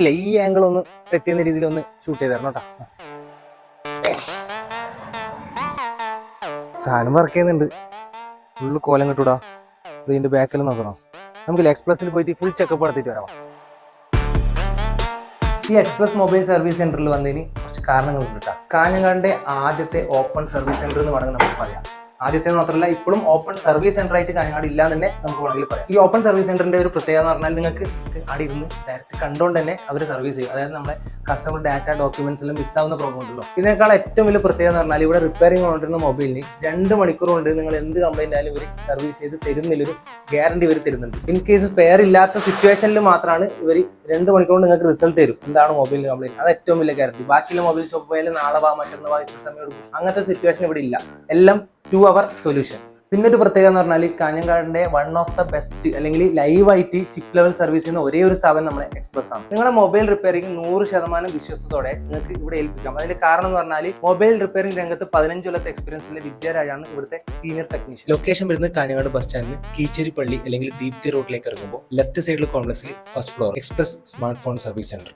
ഇല്ല, ഈ ആംഗിൾ ഒന്ന് സെറ്റ് ചെയ്യുന്ന രീതിയിൽ ഒന്ന് ഷൂട്ട് ചെയ്ത് തരണം കേട്ടോ. സാധനം വർക്ക് ചെയ്യുന്നുണ്ട്, ഫുള്ള് കോലം കിട്ടൂടാ. ഇതിന്റെ ബാക്കിൽ നോക്കണം. നമുക്ക് എക്സ്പ്രസിൽ പോയിട്ട് ഫുൾ ചെക്കപ്പ് നടത്തിയിട്ട് വരാം. ഈ എക്സ്പ്രസ് മൊബൈൽ സർവീസ് സെന്ററിൽ വന്നതിന് കുറച്ച് കാരണങ്ങളുണ്ട് കേട്ടോ. കാഞ്ഞങ്ങാടിന്റെ ആദ്യത്തെ ഓപ്പൺ സർവീസ് സെന്റർ എന്ന് വേണമെങ്കിൽ നമുക്ക് പറയാം. ആദ്യത്തെ മാത്രമല്ല, ഇപ്പോഴും ഓപ്പൺ സർവീസ് സെന്റർ ആയിട്ട് കാഞ്ഞങ്ങാട് ഇല്ല തന്നെ നമുക്ക് വേണമെങ്കിൽ പറയാം. ഈ ഓപ്പൺ സർവീസ് സെന്ററിന്റെ ഒരു പ്രത്യേകത എന്ന് പറഞ്ഞാൽ നിങ്ങൾക്ക് അവിടെ ഇരുന്ന് ഡയറക്റ്റ് കണ്ടുകൊണ്ട് തന്നെ അവർ സർവീസ് ചെയ്യും. അതായത് നമ്മുടെ കസ്റ്റമർ ഡാറ്റ ഡോക്യുമെന്റ്സ് എല്ലാം മിസ്സാവുന്ന പ്രോബ്ലം ഉണ്ടല്ലോ. ഇതിനേക്കാൾ ഏറ്റവും വലിയ പ്രത്യേകത എന്ന് പറഞ്ഞാൽ ഇവിടെ റിപ്പയറിംഗ് കൊണ്ടിരുന്ന മൊബൈലിന് 2 മണിക്കൂർ കൊണ്ട് നിങ്ങൾ എന്ത് കംപ്ലൈന്റ് ആയാലും ഇവർ സർവീസ് ചെയ്ത് തരുന്നതിലൊരു ഗ്യാരണ്ടി ഇവർ തരുന്നുണ്ട്. ഇൻ കേസ് സ്പെയർ ഇല്ലാത്ത സിറ്റുവേഷനിൽ മാത്രമാണ് ഇവർ 2 മണിക്കൂർ കൊണ്ട് നിങ്ങൾക്ക് റിസൾട്ട് തരും എന്താണ് മൊബൈലിന് കംപ്ലൈന്റ്. അത് ഏറ്റവും വലിയ ഗ്യാരണ്ടി. ബാക്കിയുള്ള മൊബൈൽ ഷോപ്പ് പോയാലും നാളെ മറ്റന്നാ ഇത്ര സമയം എടുക്കും, അങ്ങനത്തെ സിറ്റുവേഷൻ ഇവിടെ ഇല്ല. എല്ലാം 2 hour സൊല്യൂഷൻ. പിന്നെ ഒരു പ്രത്യേകത എന്ന് പറഞ്ഞാൽ കാഞ്ഞങ്ങാടിന്റെ വൺ ഓഫ് ദ ബെസ്റ്റ് അല്ലെങ്കിൽ ലൈവായിട്ട് ചിപ്പ് ലെവൽ സർവീസ് ചെയ്യുന്ന ഒരേ ഒരു സ്ഥാപനം നമ്മുടെ എക്സ്പ്രസ് ആണ്. നിങ്ങളുടെ മൊബൈൽ റിപ്പയറിംഗ് 100% വിശ്വസത്തോടെ നിങ്ങൾക്ക് ഇവിടെ ഏൽപ്പിക്കാം. അതിന്റെ കാരണം എന്ന് പറഞ്ഞാൽ മൊബൈൽ റിപ്പയറിംഗ് രംഗത്ത് 15 കൊല്ലത്തെ എക്സ്പീരിയൻസിന്റെ വിദ്യാരാജാണ് ഇവിടുത്തെ സീനിയർ ടെക്നീഷ്യൻ. ലൊക്കേഷൻ വരുന്നത് കാഞ്ഞങ്ങാട് ബസ് സ്റ്റാൻഡിന് കീച്ചേരി പള്ളി അല്ലെങ്കിൽ ദീപ്തി റോഡിലേക്ക് ഇറങ്ങുമ്പോൾ ലെഫ്റ്റ് സൈഡിൽ കോംപ്ലക്സിൽ first floor express smart phone service centre.